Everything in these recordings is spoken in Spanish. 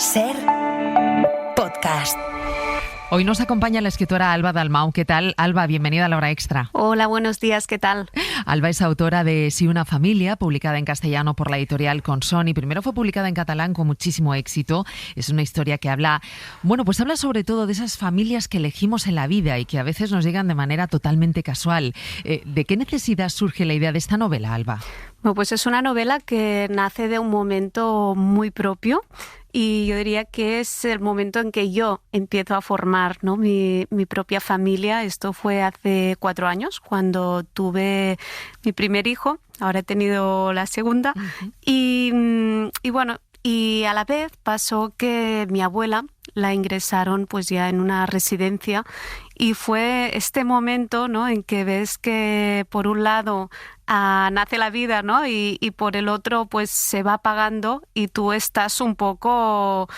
SER Podcast. Hoy nos acompaña la escritora Alba Dalmau. ¿Qué tal, Alba? Bienvenida a La Hora Extra. Hola, buenos días, ¿qué tal? Alba es autora de Sí, una familia, publicada en castellano por la editorial Consoni. Primero fue publicada en catalán con muchísimo éxito. Es una historia que habla sobre todo de esas familias que elegimos en la vida y que a veces nos llegan de manera totalmente casual. ¿De qué necesidad surge la idea de esta novela, Alba? Bueno, pues es una novela que nace de un momento muy propio. Y yo diría que es el momento en que yo empiezo a formar, ¿no?, mi propia familia. Esto fue hace 4 años, cuando tuve mi primer hijo. Ahora he tenido la segunda. Uh-huh. Y a la vez pasó que mi abuela la ingresaron pues ya en una residencia, y fue este momento, ¿no?, en que ves que por un lado nace la vida, ¿no?, y por el otro pues se va apagando y tú estás un poco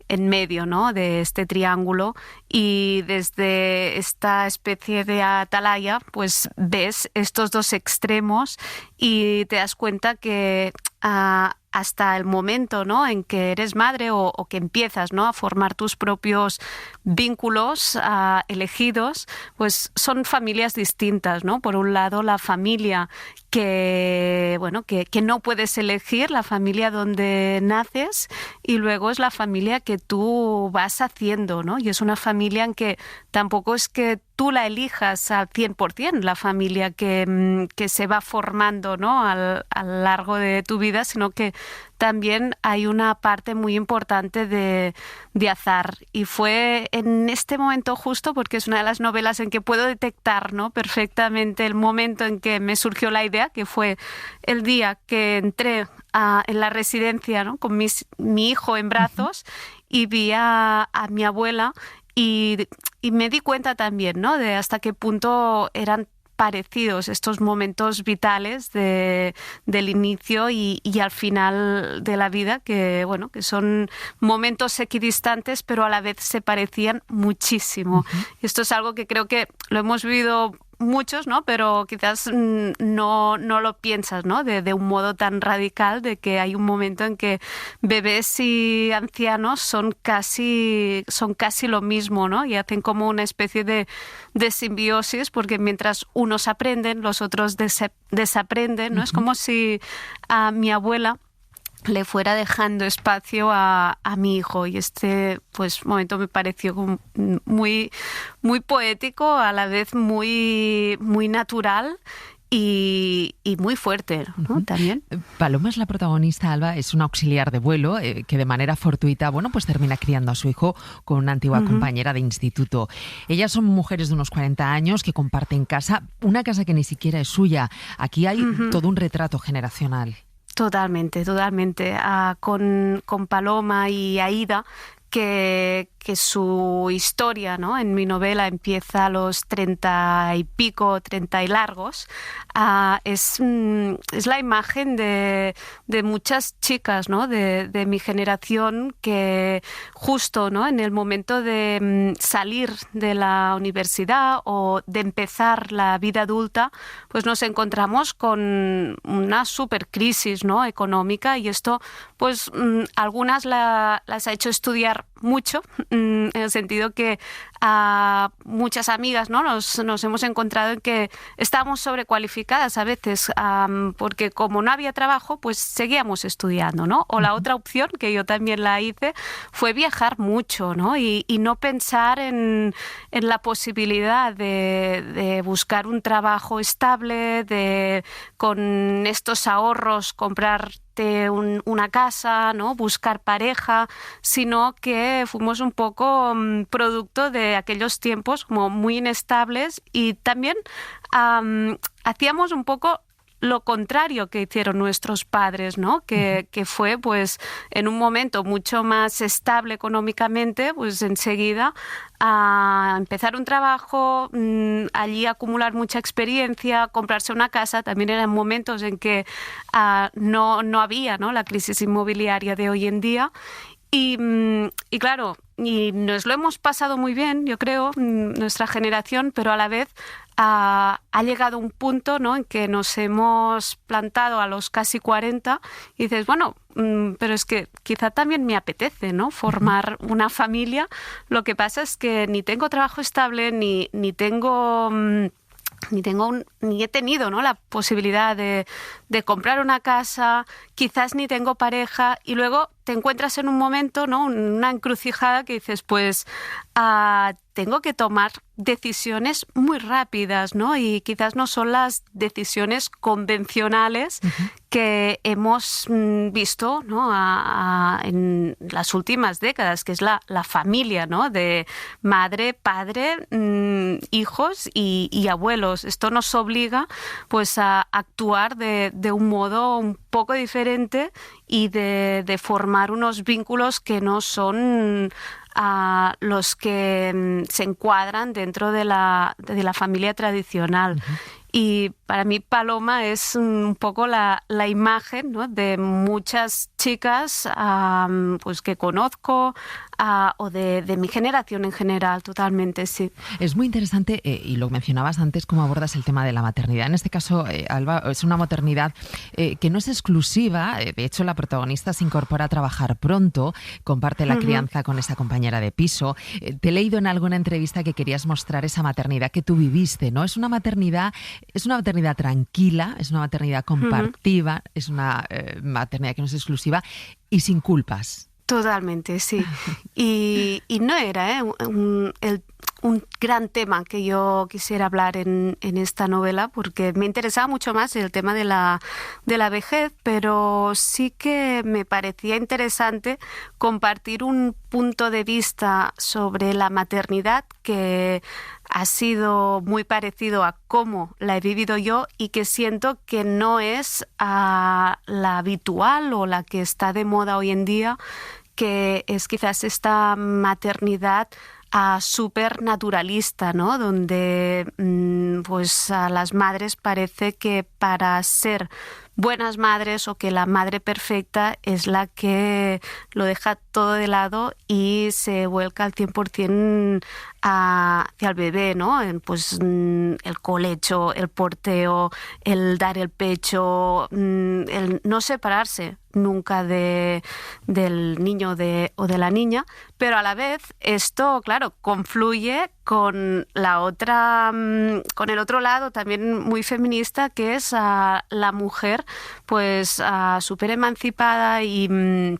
en medio, ¿no?, de este triángulo, y desde esta especie de atalaya pues ves estos dos extremos y te das cuenta que hasta el momento, ¿no?, en que eres madre o que empiezas, ¿no?, a formar tus propios vínculos elegidos, pues son familias distintas, ¿no? Por un lado, la familia que no puedes elegir, la familia donde naces, y luego es la familia que tú vas haciendo, ¿no? Y es una familia en que tampoco es que tú la elijas al 100%, la familia que se va formando, ¿no?, a lo largo de tu vida, sino que también hay una parte muy importante de azar. Y fue en este momento justo, porque es una de las novelas en que puedo detectar, ¿no?, perfectamente el momento en que me surgió la idea, que fue el día que entré en la residencia, ¿no?, con mi hijo en brazos, y vi a mi abuela. Y me di cuenta también, ¿no?, de hasta qué punto eran parecidos estos momentos vitales del inicio y al final de la vida, que son momentos equidistantes, pero a la vez se parecían muchísimo. Uh-huh. Y esto es algo que creo que lo hemos vivido muchos, ¿no?, pero quizás no lo piensas, ¿no?, de un modo tan radical, de que hay un momento en que bebés y ancianos son casi lo mismo, ¿no?, y hacen como una especie de simbiosis, porque mientras unos aprenden, los otros desaprenden, ¿no? Uh-huh. Es como si a mi abuela le fuera dejando espacio a mi hijo, y este pues momento me pareció muy, muy poético, a la vez muy, muy natural y muy fuerte, ¿no? Uh-huh. También. Paloma es la protagonista, Alba, es una auxiliar de vuelo que de manera fortuita, pues termina criando a su hijo con una antigua uh-huh. compañera de instituto. Ellas son mujeres de unos 40 años que comparten casa, una casa que ni siquiera es suya. Aquí hay uh-huh. todo un retrato generacional. Totalmente. Con Paloma y Aida, que su historia, ¿no?, en mi novela empieza a los 30 y pico, 30 y largos. Es la imagen de muchas chicas, ¿no?, de mi generación, que justo, ¿no?, en el momento de salir de la universidad o de empezar la vida adulta, pues nos encontramos con una supercrisis, ¿no?, económica, y esto pues algunas las ha hecho estudiar mucho, en el sentido que a muchas amigas, ¿no?, nos hemos encontrado en que estábamos sobrecualificadas a veces, porque como no había trabajo, pues seguíamos estudiando, ¿no? O la otra opción, que yo también la hice, fue viajar mucho, ¿no? Y no pensar en la posibilidad de buscar un trabajo estable, con estos ahorros comprar una casa, ¿no?, buscar pareja, sino que fuimos un poco producto de aquellos tiempos como muy inestables, y también hacíamos un poco lo contrario que hicieron nuestros padres, ¿no? Que fue pues en un momento mucho más estable económicamente, pues enseguida a empezar un trabajo, allí acumular mucha experiencia, comprarse una casa. También eran momentos en que no había, ¿no?, la crisis inmobiliaria de hoy en día. Y claro, y nos lo hemos pasado muy bien, yo creo, nuestra generación, pero a la vez ha llegado un punto, ¿no?, en que nos hemos plantado a los casi 40 y dices, bueno, pero es que quizá también me apetece, ¿no?, formar una familia. Lo que pasa es que ni tengo trabajo estable, ni tengo... ni he tenido, ¿no?, la posibilidad de comprar una casa, quizás ni tengo pareja, y luego te encuentras en un momento, ¿no?, una encrucijada que dices, pues tengo que tomar decisiones muy rápidas, ¿no? Y quizás no son las decisiones convencionales que hemos visto, ¿no?, en las últimas décadas, que es la familia, ¿no?, de madre, padre, hijos y abuelos. Esto nos obliga, pues, a actuar de un modo un poco diferente y de formar unos vínculos que no son los que se encuadran dentro de la familia tradicional. Y para mí Paloma es un poco la imagen, ¿no?, de muchas chicas pues que conozco o de mi generación en general, totalmente, sí. Es muy interesante, y lo mencionabas antes, cómo abordas el tema de la maternidad. En este caso, Alba, es una maternidad que no es exclusiva. De hecho, la protagonista se incorpora a trabajar pronto, comparte la crianza con esa compañera de piso. Te he leído en alguna entrevista que querías mostrar esa maternidad que tú viviste, ¿no? Es una maternidad tranquila, es una maternidad compartida, es una maternidad que no es exclusiva y sin culpas. Totalmente, sí. Y no era un gran tema que yo quisiera hablar en esta novela, porque me interesaba mucho más el tema de la vejez, pero sí que me parecía interesante compartir un punto de vista sobre la maternidad que ha sido muy parecido a cómo la he vivido yo y que siento que no es la habitual o la que está de moda hoy en día, que es quizás esta maternidad súper naturalista, ¿no?, donde pues a las madres parece que para ser buenas madres o que la madre perfecta es la que lo deja todo de lado y se vuelca al 100% hacia el bebé, ¿no? Pues el colecho, el porteo, el dar el pecho, el no separarse nunca del niño o de la niña, pero a la vez esto, claro, confluye con la otra, con el otro lado también muy feminista, que es la mujer pues súper emancipada y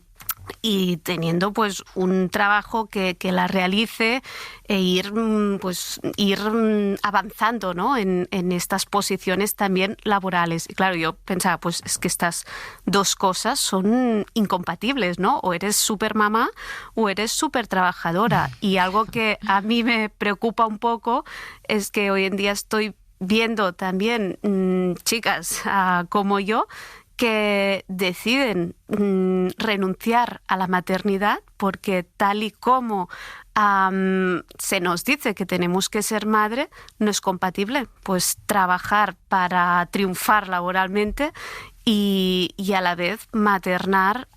teniendo pues un trabajo que la realice e ir avanzando, ¿no?, en estas posiciones también laborales. Y claro, yo pensaba, pues es que estas dos cosas son incompatibles, ¿no? O eres súper mamá o eres súper trabajadora. Y algo que a mí me preocupa un poco es que hoy en día estoy viendo también chicas como yo que deciden renunciar a la maternidad porque tal y como se nos dice que tenemos que ser madre, no es compatible. Pues trabajar para triunfar laboralmente y a la vez maternar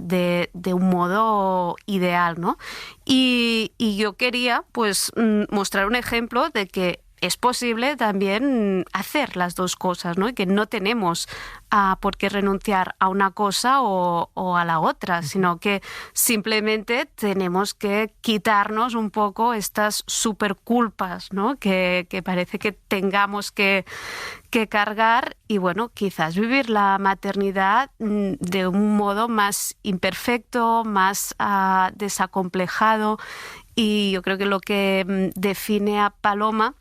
de un modo ideal, ¿no? Y yo quería pues mostrar un ejemplo de que es posible también hacer las dos cosas, ¿no? Y que no tenemos por qué renunciar a una cosa o a la otra, sino que simplemente tenemos que quitarnos un poco estas superculpas, ¿no?, que parece que tengamos que cargar y, bueno, quizás vivir la maternidad de un modo más imperfecto, más desacomplejado. Y yo creo que lo que define a Paloma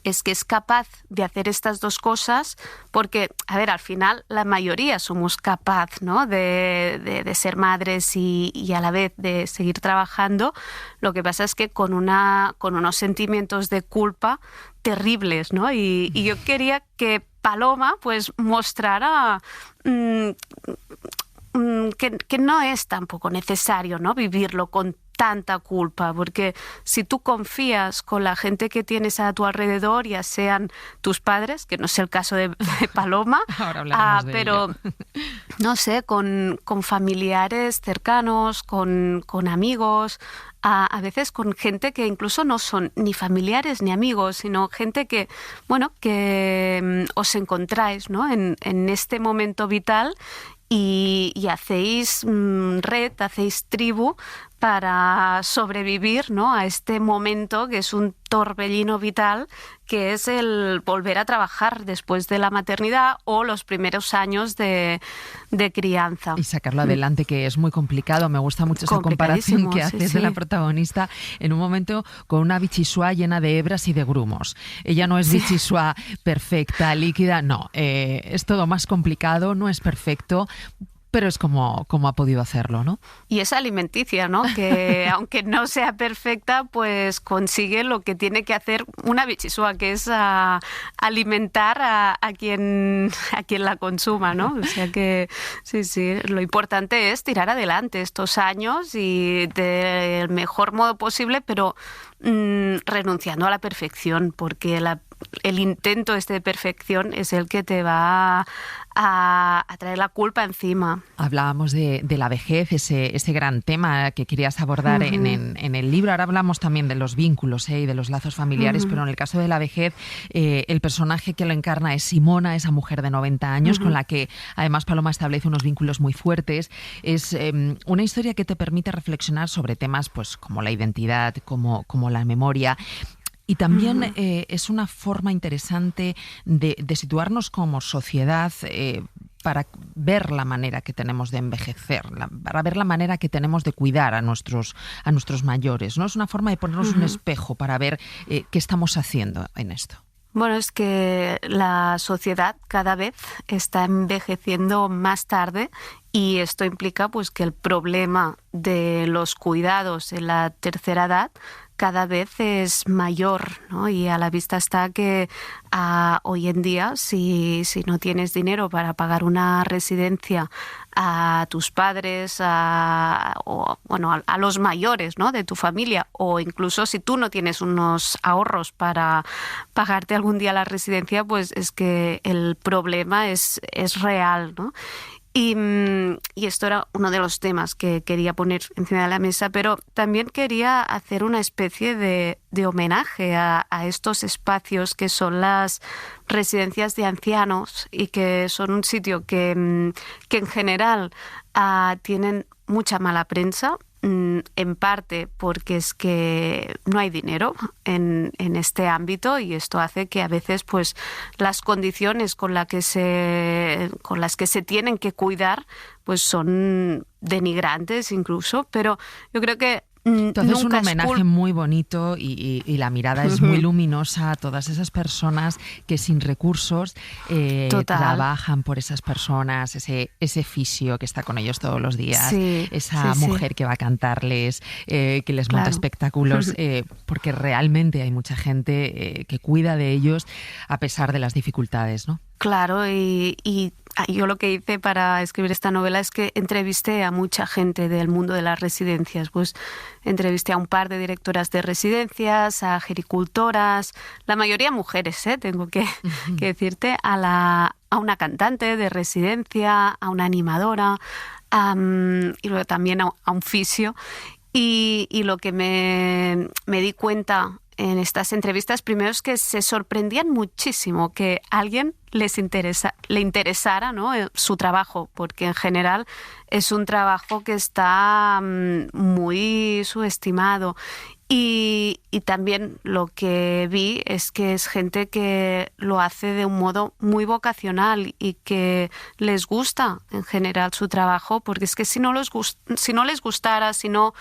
es que es capaz de hacer estas dos cosas porque, a ver, al final la mayoría somos capaz, ¿no?, de ser madres y a la vez de seguir trabajando. Lo que pasa es que con unos sentimientos de culpa terribles, ¿no? Y yo quería que Paloma pues mostrara que no es tampoco necesario, ¿no?, vivirlo con tanta culpa, porque si tú confías con la gente que tienes a tu alrededor, ya sean tus padres, que no es el caso de Paloma, ahora hablaremos de pero ello. no sé, con familiares cercanos, con amigos, a veces con gente que incluso no son ni familiares ni amigos, sino gente que, bueno, que os encontráis, ¿no?, en este momento vital y hacéis red, hacéis tribu para sobrevivir, ¿no?, a este momento que es un torbellino vital, que es el volver a trabajar después de la maternidad o los primeros años de crianza. Y sacarlo adelante, que es muy complicado. Me gusta mucho esa comparación que haces de la protagonista en un momento con una bichisua llena de hebras y de grumos. Ella no es bichisua perfecta, líquida, no. Es todo más complicado, no es perfecto, pero es como ha podido hacerlo, ¿no? Y es alimenticia, ¿no? Que aunque no sea perfecta, pues consigue lo que tiene que hacer una bichisua, que es alimentar a quien la consuma, ¿no? O sea que sí, lo importante es tirar adelante estos años y del mejor modo posible, pero renunciando a la perfección, porque el intento de perfección es el que te va a traer la culpa encima. Hablábamos de la vejez, ese gran tema que querías abordar en el libro. Ahora hablamos también de los vínculos y de los lazos familiares, pero en el caso de la vejez, el personaje que lo encarna es Simona, esa mujer de 90 años, con la que además Paloma establece unos vínculos muy fuertes. Es una historia que te permite reflexionar sobre temas pues como la identidad, como la memoria. Y también es una forma interesante de situarnos como sociedad para ver la manera que tenemos de envejecer, para ver la manera que tenemos de cuidar a nuestros mayores, ¿no? Es una forma de ponernos un espejo para ver qué estamos haciendo en esto. Bueno, es que la sociedad cada vez está envejeciendo más tarde y esto implica pues que el problema de los cuidados en la tercera edad cada vez es mayor, ¿no? Y a la vista está que hoy en día, si no tienes dinero para pagar una residencia a tus padres, a los mayores, ¿no?, de tu familia, o incluso si tú no tienes unos ahorros para pagarte algún día la residencia, pues es que el problema es real, ¿no? Y esto era uno de los temas que quería poner encima de la mesa, pero también quería hacer una especie de homenaje a estos espacios que son las residencias de ancianos y que son un sitio que en general tienen mucha mala prensa. En parte porque es que no hay dinero en este ámbito y esto hace que a veces pues las condiciones con las que se tienen que cuidar pues son denigrantes incluso, pero yo creo que entonces un homenaje muy bonito y la mirada es muy luminosa a todas esas personas que sin recursos trabajan por esas personas, ese fisio que está con ellos todos los días, esa mujer que va a cantarles, que les monta espectáculos, porque realmente hay mucha gente que cuida de ellos a pesar de las dificultades, ¿no? Claro, y yo lo que hice para escribir esta novela es que entrevisté a mucha gente del mundo de las residencias. Pues entrevisté a un par de directoras de residencias, a gericultoras, la mayoría mujeres, tengo que decirte, a una cantante de residencia, a una animadora, y luego también a un fisio. Y lo que me di cuenta en estas entrevistas, primero es que se sorprendían muchísimo que a alguien le interesara, ¿no?, su trabajo, porque en general es un trabajo que está muy subestimado. Y también lo que vi es que es gente que lo hace de un modo muy vocacional y que les gusta en general su trabajo, porque es que si no les gustara, si no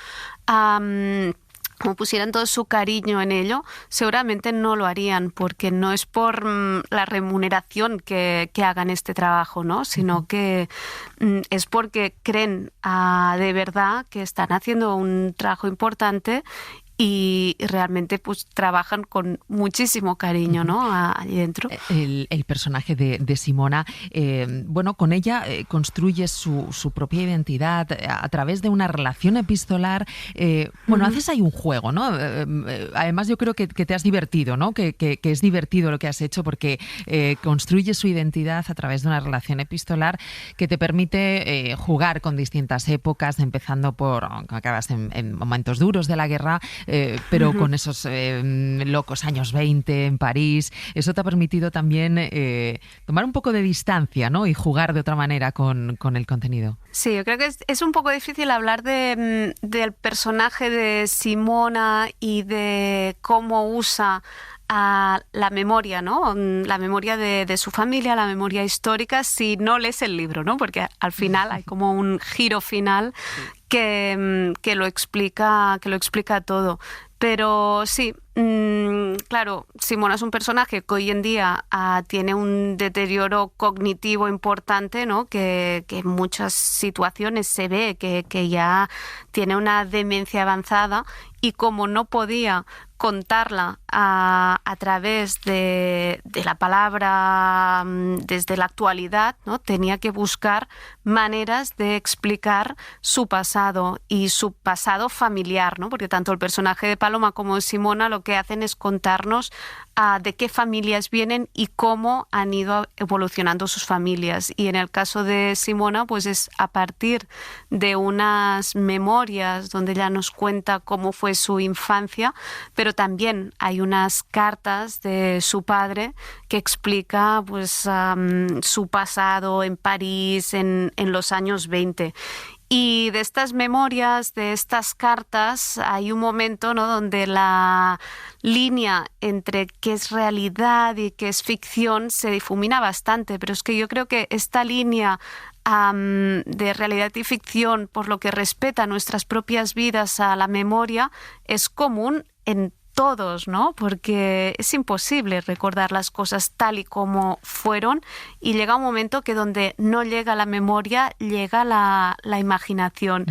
como pusieran todo su cariño en ello, seguramente no lo harían, porque no es por la remuneración que hagan este trabajo, ¿no?, sino que es porque creen de verdad que están haciendo un trabajo importante y realmente pues trabajan con muchísimo cariño, ¿no? Allí dentro. El personaje de Simona, bueno, con ella construyes su propia identidad a través de una relación epistolar. Bueno, haces ahí un juego, ¿no? Además yo creo que te has divertido, ¿no? Que es divertido lo que has hecho porque construyes su identidad a través de una relación epistolar que te permite jugar con distintas épocas, empezando por, acabas en momentos duros de la guerra, pero con esos locos años 20 en París. Eso te ha permitido también tomar un poco de distancia, ¿no? Y jugar de otra manera con el contenido. Sí, yo creo que es un poco difícil hablar del personaje de Simona y de cómo usa a la memoria, ¿no? La memoria de su familia, la memoria histórica, si no lees el libro, ¿no? Porque al final hay como un giro final que lo explica todo. Pero sí, claro, Simona es un personaje que hoy en día tiene un deterioro cognitivo importante, ¿no? Que en muchas situaciones se ve que ya tiene una demencia avanzada, y como no podía contarla a través de la palabra desde la actualidad, ¿no? Tenía que buscar maneras de explicar su pasado y su pasado familiar, ¿no? Porque tanto el personaje de Paloma como de Simona lo que hacen es contarnos de qué familias vienen y cómo han ido evolucionando sus familias. Y en el caso de Simona, pues es a partir de unas memorias donde ella nos cuenta cómo fue su infancia, pero también hay unas cartas de su padre que explica pues su pasado en París en los años 20. Y de estas memorias, de estas cartas, hay un momento, ¿no?, donde la línea entre qué es realidad y qué es ficción se difumina bastante, pero es que yo creo que esta línea de realidad y ficción, por lo que respecta a nuestras propias vidas, a la memoria, es común en todos, ¿no? Porque es imposible recordar las cosas tal y como fueron, y llega un momento que donde no llega la memoria, llega la imaginación.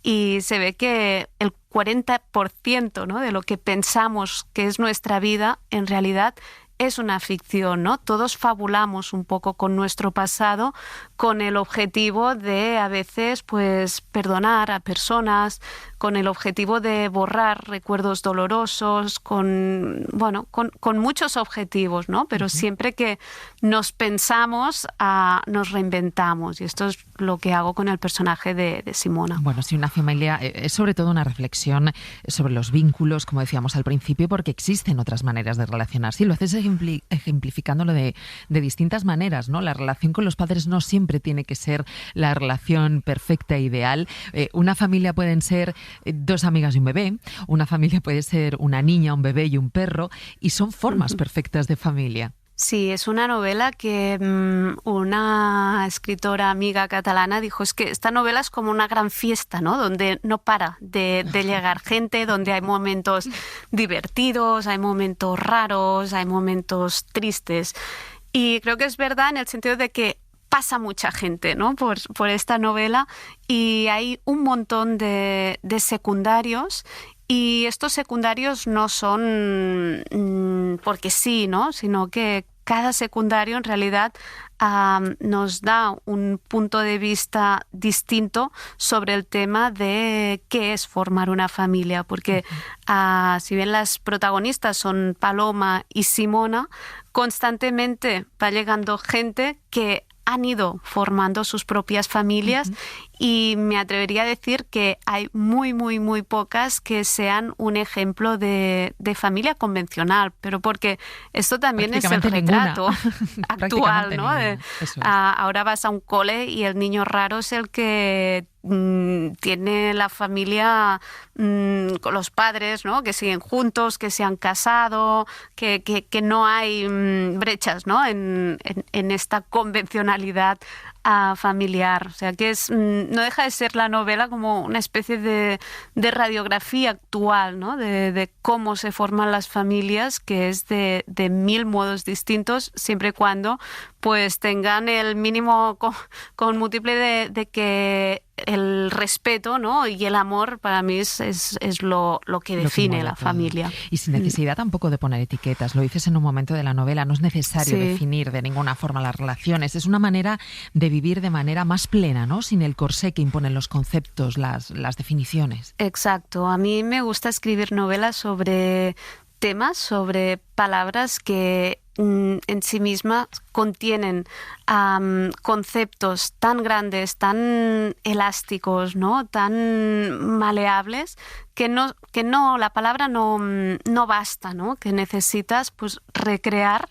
Y se ve que el 40%, ¿no?, de lo que pensamos que es nuestra vida, en realidad es una ficción, ¿no? Todos fabulamos un poco con nuestro pasado con el objetivo de, a veces, pues perdonar a personas, con el objetivo de borrar recuerdos dolorosos, con muchos objetivos, ¿no? Pero siempre que nos pensamos, nos reinventamos, y esto es lo que hago con el personaje de Simona. Bueno, sí, una familia es sobre todo una reflexión sobre los vínculos, como decíamos al principio, porque existen otras maneras de relacionarse. Y lo haces ejemplificándolo de distintas maneras, ¿no? La relación con los padres no siempre tiene que ser la relación perfecta e ideal. Una familia pueden ser dos amigas y un bebé, una familia puede ser una niña, un bebé y un perro, y son formas perfectas de familia. Sí, es una novela que una escritora amiga catalana dijo, es que esta novela es como una gran fiesta, ¿no?, donde no para de llegar gente, donde hay momentos divertidos, hay momentos raros, hay momentos tristes. Y creo que es verdad en el sentido de que pasa mucha gente, ¿no?, por esta novela, y hay un montón de secundarios. Y estos secundarios no son porque sí, ¿no?, sino que cada secundario en realidad nos da un punto de vista distinto sobre el tema de qué es formar una familia, porque si bien las protagonistas son Paloma y Simona, constantemente va llegando gente que han ido formando sus propias familias, y me atrevería a decir que hay muy, muy, muy pocas que sean un ejemplo de familia convencional, pero porque esto también es el retrato actual, ¿no? Ahora vas a un cole y el niño raro es el que tiene la familia con los padres, ¿no?, que siguen juntos, que se han casado, que no hay brechas, ¿no?, en esta convencionalidad familiar. O sea, que no deja de ser la novela como una especie de radiografía actual, ¿no?, de cómo se forman las familias, que es de mil modos distintos, siempre y cuando pues tengan el mínimo con múltiple de que el respeto, ¿no? Y el amor para mí es lo que define la familia. Y sin necesidad tampoco de poner etiquetas. Lo dices en un momento de la novela, no es necesario definir de ninguna forma las relaciones. Es una manera de vivir de manera más plena, ¿no? Sin el corsé que imponen los conceptos, las definiciones. Exacto. A mí me gusta escribir novelas sobre temas, sobre palabras que en sí mismas contienen conceptos tan grandes, tan elásticos, ¿no? Tan maleables, que no la palabra no basta, ¿no? Que necesitas pues recrear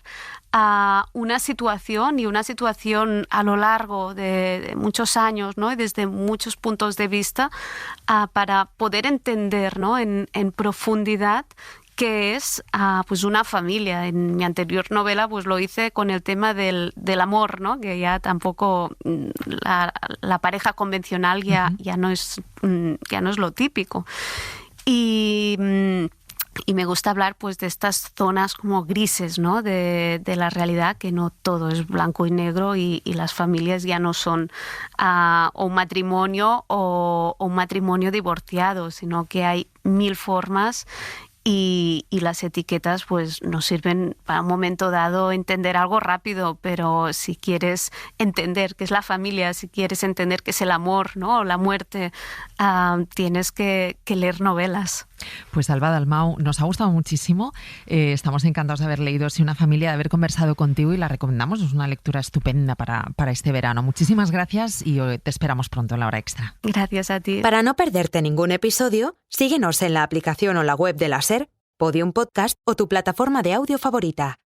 una situación a lo largo de muchos años, ¿no? Y desde muchos puntos de vista para poder entender, ¿no? en profundidad que es pues una familia. En mi anterior novela pues lo hice con el tema del amor, ¿no? Que ya tampoco la pareja convencional ya no es lo típico. Y me gusta hablar pues de estas zonas como grises, ¿no? de la realidad, que no todo es blanco y negro y las familias ya no son o un matrimonio o un matrimonio divorciado, sino que hay 1000 formas. Y las etiquetas pues nos sirven para un momento dado entender algo rápido, pero si quieres entender qué es la familia, si quieres entender qué es el amor, ¿no? O la muerte, tienes que leer novelas. Pues Alba Dalmau, nos ha gustado muchísimo. Estamos encantados de haber leído Si una familia, de haber conversado contigo y la recomendamos. Es una lectura estupenda para este verano. Muchísimas gracias y te esperamos pronto en La Hora Extra. Gracias a ti. Para no perderte ningún episodio, síguenos en la aplicación o la web de la SER, Podium Podcast o tu plataforma de audio favorita.